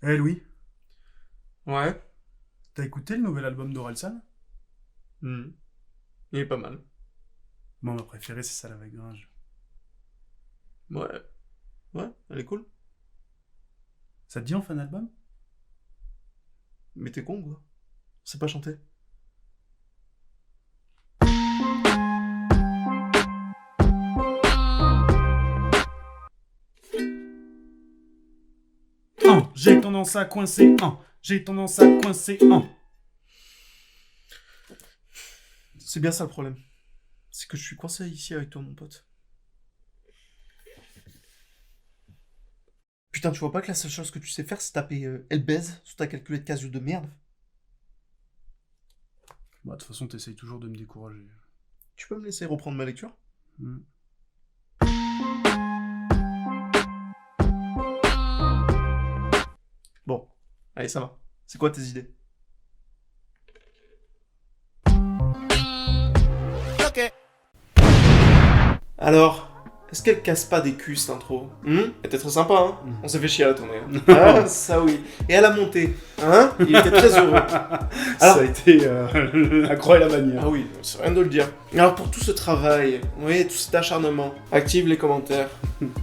Eh Louis, Ouais. t'as écouté le nouvel album d'Orelsan? Mhm. Il est pas mal. Moi, ma préférée, c'est celle avec Gringe. Ouais. Ouais, elle est cool. Ça te dit en fin d'album? Mais t'es con, quoi. C'est pas chanter. J'ai tendance à coincer, j'ai tendance à coincer, C'est bien ça le problème. C'est que je suis coincé ici avec toi, mon pote. Putain, tu vois pas que la seule chose que tu sais faire, c'est taper elle baise sur ta calculette Casio de merde. Bah, de toute façon, t'essayes toujours de me décourager. Tu peux me laisser reprendre ma lecture? Hmm. Bon. Allez, ça va. C'est quoi tes idées? Ok. Alors, est-ce qu'elle casse pas des culs cette intro? Elle était très sympa, hein? On s'est fait chier à la tournée. Hein. Ah, ça oui. Et à la montée, hein? Il était très heureux. Alors- Ça a été la croix et la bannière. Ah oui, c'est rien de le dire. Alors pour tout ce travail, oui, tout cet acharnement, active les commentaires,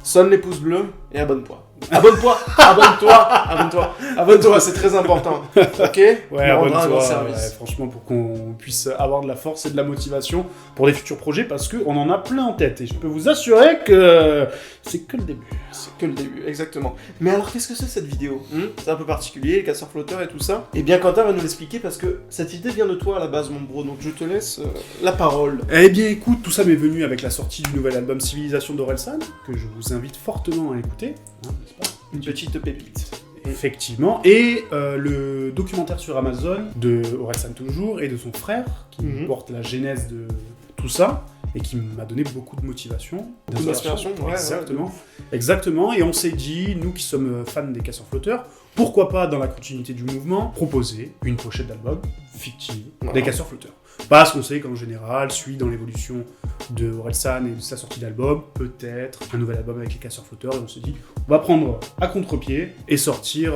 sonne les pouces bleus et abonne-toi. Abonne-toi, abonne-toi, abonne-toi, abonne-toi, c'est très important. Ok? Ouais, On rendra un grand abonne-toi, service. ouais, franchement, pour qu'on puisse avoir de la force et de la motivation pour des futurs projets, parce qu'on en a plein en tête. Et je peux vous assurer que c'est que le début. C'est que le début, exactement. Mais alors, qu'est-ce que c'est cette vidéo? C'est un peu particulier, les casseurs flotteurs et tout ça. Eh bien, Quentin va nous l'expliquer parce que cette idée vient de toi à la base, mon bro. Donc, je te laisse la parole. Eh bien, écoute, tout ça m'est venu avec la sortie du nouvel album Civilisation d'Orelsan, que je vous invite fortement à écouter, hein, n'est-ce pas? Une petite pépite. Effectivement, et le documentaire sur Amazon de Orelsan toujours et de son frère qui porte la genèse de tout ça et qui m'a donné beaucoup de motivation. Beaucoup d'inspiration, ouais. Exactement. Ouais, Exactement, et on s'est dit, nous qui sommes fans des casseurs flotteurs, pourquoi pas, dans la continuité du mouvement, proposer une pochette d'album fictive Voilà. des casseurs flotteurs. Parce qu'on sait qu'en général, suit dans l'évolution de Orelsan et de sa sortie d'album, peut-être un nouvel album avec les casseurs flotteurs, et on se dit, on va prendre à contre-pied et sortir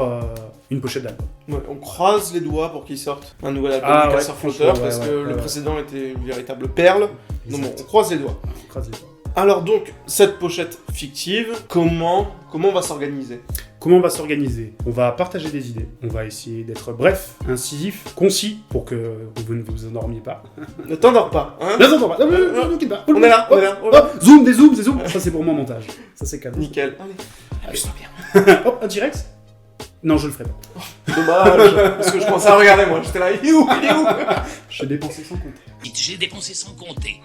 une pochette d'album. Ouais, on croise les doigts pour qu'il sorte un nouvel album Ah des ouais, casseurs flotteurs franchement, parce ouais, que ouais, le ouais. précédent était une véritable perle. Donc bon, Exact. on croise les doigts. On crase les doigts. Alors donc, cette pochette fictive, comment on va s'organiser? Comment on va s'organiser? On va partager des idées, on va essayer d'être bref, incisif, concis, pour que vous ne vous endormiez pas. Ne t'endors pas, hein? Non, non, non, non, ne quitte pas. On est là, on est là, on est là. Hop, zoom, des zooms. Ça, c'est pour mon montage. Ça, c'est cadeau. Nickel. Allez, amuse-toi bien. Hop, un T-Rex? Non, je le ferai pas. Dommage, parce que je commençais à regarder moi, j'étais là, il est où? J'ai dépensé sans compter. J'ai dépensé sans compter.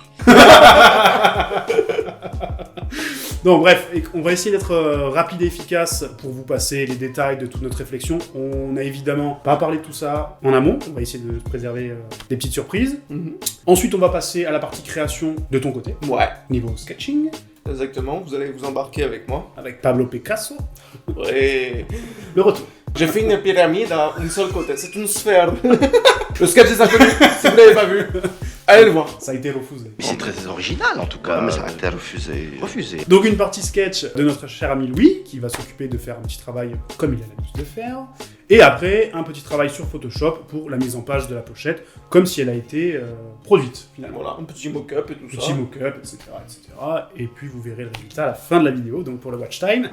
Non, bref, on va essayer d'être rapide et efficace pour vous passer les détails de toute notre réflexion. On a évidemment pas parlé de tout ça en amont, on va essayer de préserver des petites surprises. Ensuite, on va passer à la partie création de ton côté, Ouais, niveau sketching, exactement, vous allez vous embarquer avec moi. avec Pablo Picasso. Ouais. Le retour. J'ai fait une pyramide à une seule côté, c'est une sphère. Le sketch des inconnus, si vous l'avez pas vu, allez le voir. Ça a été refusé. C'est très original en tout cas, mais ça a été refusé. Refusé. Donc une partie sketch de notre cher ami Louis, qui va s'occuper de faire un petit travail comme il a l'habitude de faire. Et après, un petit travail sur Photoshop pour la mise en page de la pochette, comme si elle a été produite, finalement. Voilà, un petit mock-up et tout ça. Petit mock-up, etc., etc. Et puis vous verrez le résultat à la fin de la vidéo, donc pour le watch time.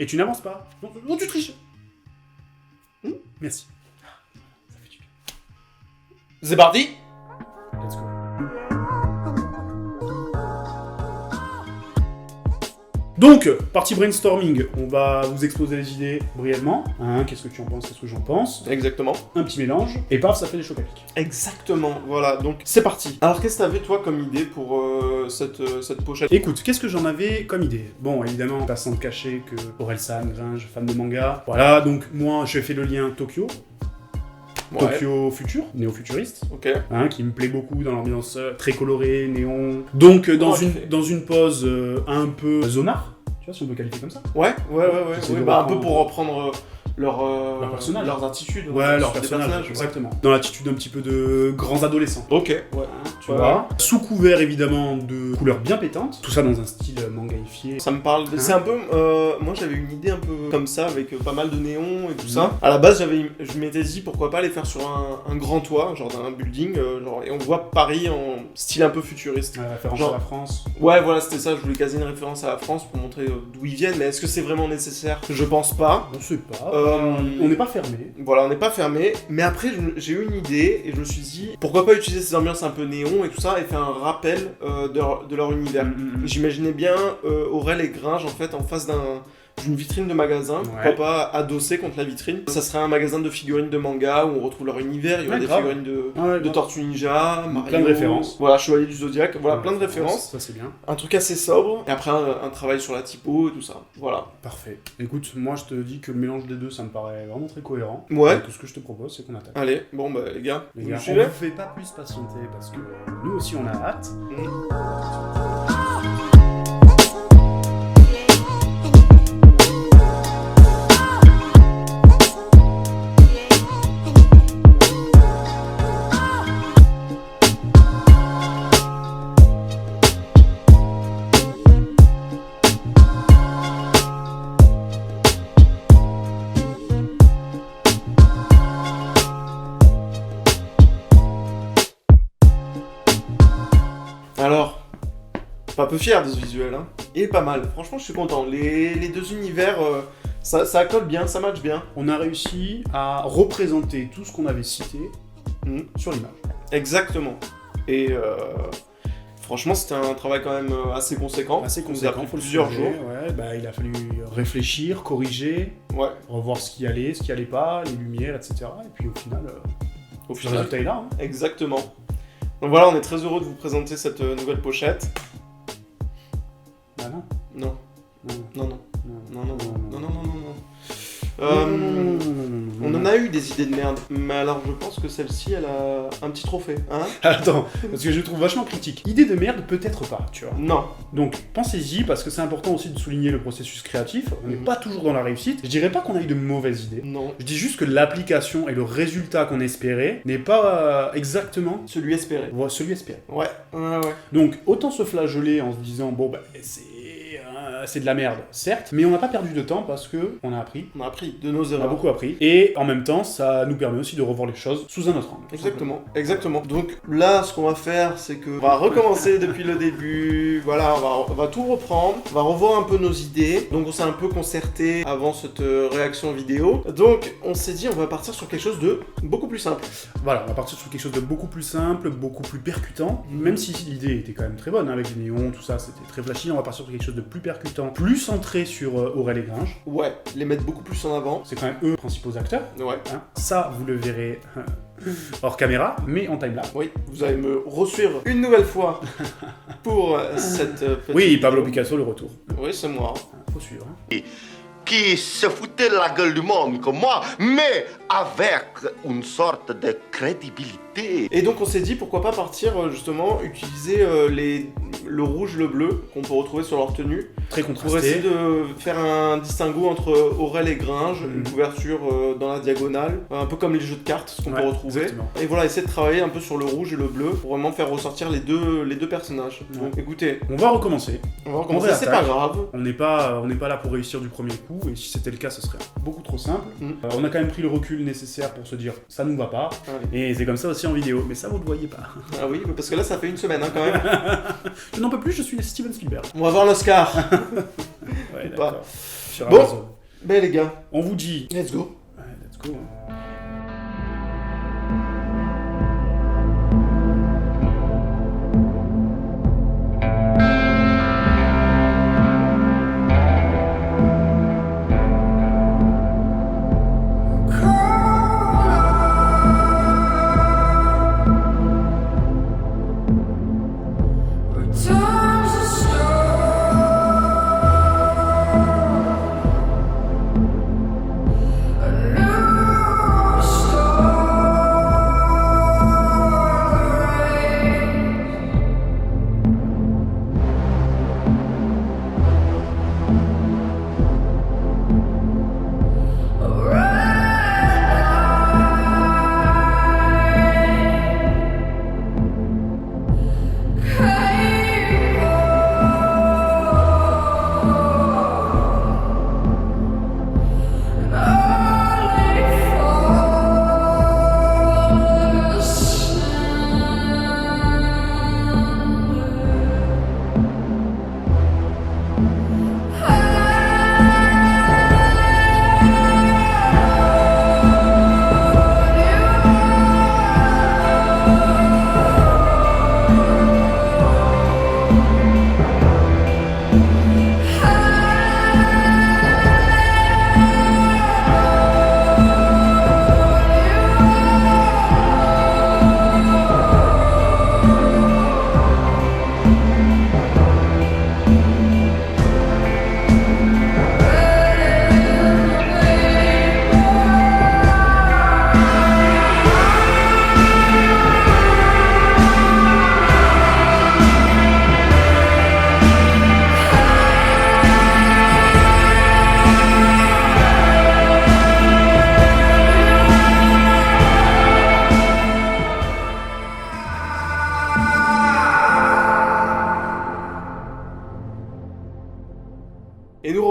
Et tu n'avances pas. Non, non, tu triches. Merci. Ça fait du bien. C'est parti. Let's go. Donc, partie brainstorming, on va vous exposer les idées brièvement. Hein, qu'est-ce que tu en penses, qu'est-ce que j'en pense? Exactement. Un petit mélange, et paf, ça fait des chocs à pic. Exactement, voilà, donc c'est parti. Alors qu'est-ce que t'avais toi comme idée pour cette pochette? Écoute, qu'est-ce que j'en avais comme idée? Bon, évidemment, pas sans te cacher que Orelsan, Gringe, fan de manga. Voilà, donc moi, j'ai fait le lien Tokyo. Ouais. Tokyo futur, néo-futuriste, Ok. hein, qui me plaît beaucoup dans l'ambiance très colorée, néon. Donc, dans une pose un peu zonard, tu vois, si on peut qualifier comme ça. Ouais. J'essaie de Bah, un peu reprendre- pour reprendre Leur personnage. leurs attitudes. Ouais, leur des personnage, personnages, exactement. Dans l'attitude un petit peu de grands adolescents. Ok, ouais. Tu vois. Sous couvert évidemment de couleurs bien pétantes, tout ça dans un style manga vérifier. Ça me parle. Hein C'est un peu. Moi, j'avais une idée un peu comme ça, avec pas mal de néons et tout ça. À la base, je m'étais dit pourquoi pas les faire sur un grand toit, genre d'un building, genre, et on voit Paris en style un peu futuriste. Référence Genre- à la France. Ouais, voilà, c'était ça. Je voulais caser une référence à la France pour montrer d'où ils viennent. Mais est-ce que c'est vraiment nécessaire? Je pense pas. On sait pas. Euh, On n'est pas fermé. Voilà, on n'est pas fermé. Mais après, j'ai eu une idée et je me suis dit pourquoi pas utiliser ces ambiances un peu néon et tout ça et faire un rappel de leur univers. J'imaginais bien Aurel et Gringe en fait en face d'une vitrine de magasin, pourquoi pas adossé contre la vitrine. Ça serait un magasin de figurines de manga où on retrouve leur univers, il y aurait Ouais, des grave. figurines de grave. Tortue Ninja, Mario, Plein de références. Voilà, Chevalier du Zodiac, voilà, Ouais, plein de références. Ça c'est bien. Un truc assez sobre, et après un travail sur la typo et tout ça. Voilà. Parfait. Écoute, moi je te dis que le mélange des deux, ça me paraît vraiment très cohérent. Ouais. Donc, tout ce que je te propose, c'est qu'on attaque. Allez, bon bah les gars, Les vous gars, me on suivez ne fait pas plus patienter parce que nous aussi on a hâte. Alors, pas peu fier de ce visuel, hein. Il est pas mal, franchement je suis content. Les deux univers, ça colle bien, ça match bien. On a réussi à représenter tout ce qu'on avait cité sur l'image. Exactement. Et franchement c'était un travail quand même assez conséquent. Assez Ça nous a conséquent, pris faut le plusieurs souligner, jours. Ouais, bah, il a fallu réfléchir, corriger, Ouais, revoir ce qui allait pas, les lumières, etc. Et puis au final, au le final. résultat est là. Hein. Exactement. Donc voilà, on est très heureux de vous présenter cette nouvelle pochette. Bah non. Non, Non. non, non, non, non, non, non, non, non, non. Non. On en a eu des idées de merde, mais alors je pense que celle-ci, elle a un petit trophée, hein? Attends, parce que je le trouve vachement critique. Idée de merde, peut-être pas, tu vois. Non. Donc pensez-y, parce que c'est important aussi de souligner le processus créatif. On n'est Mhm. pas toujours dans la réussite. Je dirais pas qu'on a eu de mauvaises idées. Non. Je dis juste que l'application et le résultat qu'on espérait n'est pas exactement Celui espéré. celui espéré. Ouais, ouais, ouais. Donc autant se flageoler en se disant bon bah c'est de la merde, certes, mais on n'a pas perdu de temps parce que on a appris. On a appris de nos On a erreurs. beaucoup appris. Et en même temps, ça nous permet aussi de revoir les choses sous un autre angle. Exactement, exactement. Donc là, ce qu'on va faire, c'est que on va recommencer depuis le début. Voilà, on va tout reprendre. On va revoir un peu nos idées. Donc on s'est un peu concerté avant cette réaction vidéo. Donc on s'est dit, on va partir sur quelque chose de beaucoup plus simple. Voilà, on va partir sur quelque chose de beaucoup plus simple, beaucoup plus percutant. Même si l'idée était quand même très bonne, hein, avec les néons, tout ça, c'était très flashy. On va partir sur quelque chose de plus percutant, plus centré sur Aurel et Gringe. Ouais, les mettre beaucoup plus en avant. C'est quand même eux les principaux acteurs. Ouais. Hein. Ça, vous le verrez hors caméra, mais en timelapse. Oui, vous allez me resuivre une nouvelle fois pour cette petite Oui, Pablo vidéo. Picasso, le retour. Oui, c'est moi. Faut suivre. Hein. Qui se foutait de la gueule du monde comme moi, mais avec une sorte de crédibilité. Et donc on s'est dit pourquoi pas partir justement utiliser le rouge, le bleu qu'on peut retrouver sur leur tenue Très pour essayer contrasté. de faire un distinguo entre Aurel et Gringe, une couverture dans la diagonale, un peu comme les jeux de cartes, ce qu'on Ouais, peut retrouver. exactement. Et voilà, essayer de travailler un peu sur le rouge et le bleu pour vraiment faire ressortir les deux personnages. Ouais. Donc écoutez, On va recommencer. on va recommencer, c'est réattaque. pas grave. On n'est pas là pour réussir du premier coup, et si c'était le cas, ce serait beaucoup trop simple. Mm. On a quand même pris le recul nécessaire pour se dire ça nous va pas, Allez. et c'est comme ça aussi en vidéo, mais ça vous le voyez pas. Ah oui, parce que là ça fait une semaine hein, quand même. Je n'en peux plus, je suis Steven Spielberg. On va voir l'Oscar. Ouais, Ou pas. d'accord. Sur Bon. Amazon. Ben les gars, On vous dit. let's go. Ouais, let's go. Times are slow.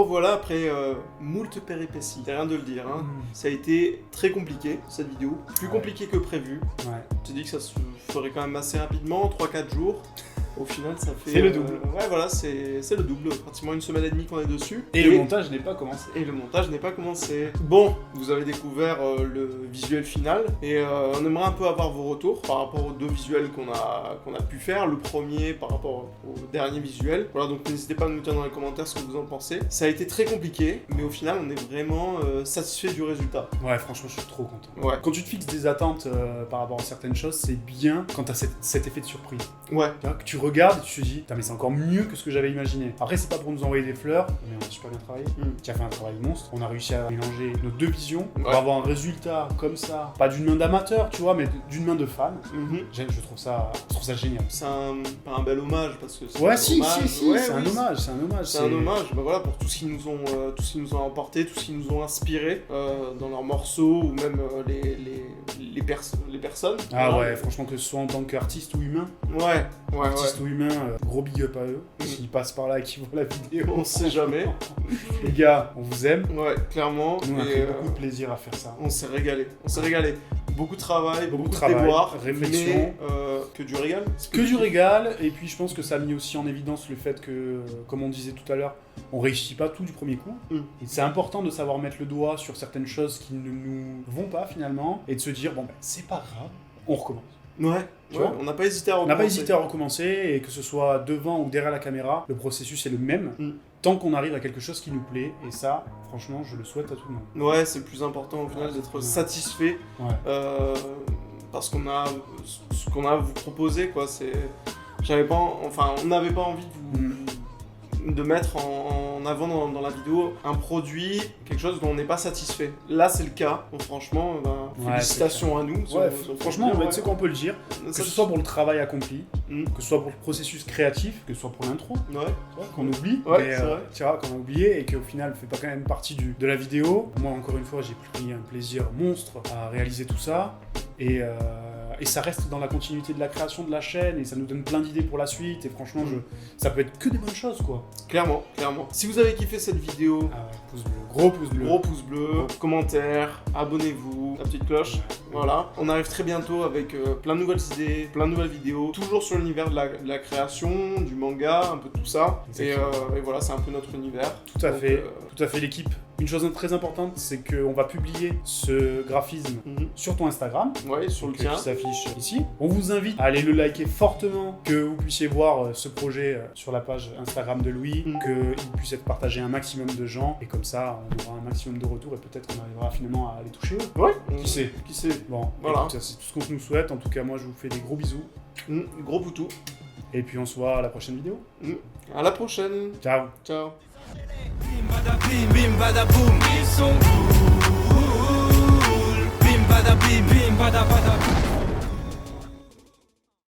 revoilà après moult péripéties. C'est rien de le dire, hein. Ça a été très compliqué, cette vidéo. Plus compliqué que prévu. Ouais. J'ai dit que ça se ferait quand même assez rapidement, 3-4 jours. Au final, ça fait... C'est le double. Ouais, voilà, c'est le double. Pratiquement une semaine et demie qu'on est dessus. Et le montage n'est pas commencé. Et le montage n'est pas commencé. Bon, vous avez découvert le visuel final. Et on aimerait un peu avoir vos retours par rapport aux deux visuels qu'on a pu faire. Le premier par rapport au dernier visuel. Voilà, donc n'hésitez pas à nous dire dans les commentaires ce que vous en pensez. Ça a été très compliqué, mais au final, on est vraiment satisfait du résultat. Ouais, franchement, je suis trop content. Ouais. Quand tu te fixes des attentes par rapport à certaines choses, c'est bien quand t'as cet effet de surprise. Ouais. Tu vois, que tu regardes et tu te dis, putain, mais c'est encore mieux que ce que j'avais imaginé. Après, c'est pas pour nous envoyer des fleurs, mais on a super bien travaillé. Tu as fait un travail monstre. On a réussi à mélanger nos deux visions pour avoir un résultat comme ça. Pas d'une main d'amateur, tu vois, mais d'une main de fan. Je trouve ça génial. C'est pas un bel hommage parce que c'est Ouais, un si, hommage. c'est un hommage, c'est un hommage. C'est un hommage, bah voilà, pour tout ce qu'ils nous ont apporté, tout ce qu'ils nous ont inspiré dans leurs morceaux ou même les personnes. Ah Voilà. ouais, franchement, que ce soit en tant qu'artiste ou humain, Ouais. artiste ou humain, gros big up à eux. S'ils passent par là et qu'ils voient la vidéo, On sait jamais. les gars, on vous aime. Ouais, clairement. Nous, on a Et, pris beaucoup de plaisir à faire ça. on s'est régalé. Beaucoup de travail, beaucoup de travail, déboires, réflexion. mais que du régal. Que du régal, et puis je pense que ça a mis aussi en évidence le fait que, comme on disait tout à l'heure, on réussit pas tout du premier coup. Et c'est important de savoir mettre le doigt sur certaines choses qui ne nous vont pas finalement, et de se dire, bon ben c'est pas grave, on recommence. Ouais, Tu vois, on n'a pas hésité à On recommencer. n'a pas hésité à recommencer, et que ce soit devant ou derrière la caméra, le processus est le même, tant qu'on arrive à quelque chose qui nous plaît, et ça, franchement, je le souhaite à tout le monde. Ouais, c'est le plus important au final d'être satisfait. Ouais. Parce qu'on a ce qu'on a à vous proposer, quoi. On n'avait pas envie de mettre en avant dans la vidéo un produit, quelque chose dont on n'est pas satisfait. Là, c'est le cas. Donc, franchement, félicitations à nous. Franchement, tu sais qu'on peut le dire, que ce soit pour le travail accompli, que ce soit pour le processus créatif, que ce soit pour l'intro, Ouais. tu vois, qu'on oublie, Ouais, mais, c'est vrai. tu vois, qu'on a oublié et qu'au final fait pas quand même partie de la vidéo. Moi, encore une fois, j'ai pris un plaisir monstre à réaliser tout ça, et ça reste dans la continuité de la création de la chaîne, et ça nous donne plein d'idées pour la suite, et franchement, ça peut être que des bonnes choses, quoi. Clairement. Si vous avez kiffé cette vidéo, Ah ouais, pouce bleu, gros pouce bleu. gros pouce bleu, commentaire, abonnez-vous, la petite cloche. Voilà. On arrive très bientôt avec plein de nouvelles idées, plein de nouvelles vidéos, toujours sur l'univers de la création, du manga, un peu tout ça. Et voilà, c'est un peu notre univers. Tout à fait, l'équipe. Une chose très importante, c'est qu'on va publier ce graphisme sur ton Instagram, Ouais, sur le tien. qui s'affiche ici. On vous invite à aller le liker fortement, que vous puissiez voir ce projet sur la page Instagram de Louis, qu'il puisse être partagé à un maximum de gens, et comme ça, on aura un maximum de retours, et peut-être qu'on arrivera finalement à les toucher eux. Ouais. Qui sait? Qui sait. Bon, Voilà. écoute, c'est tout ce qu'on nous souhaite. En tout cas, moi, je vous fais des gros bisous, Gros poutou. et puis on se voit à la prochaine vidéo. À la prochaine. Ciao. Ciao. Bim bada bim, bim bada boum, ils sont cool. Bim bada bim, bim bada bada boum.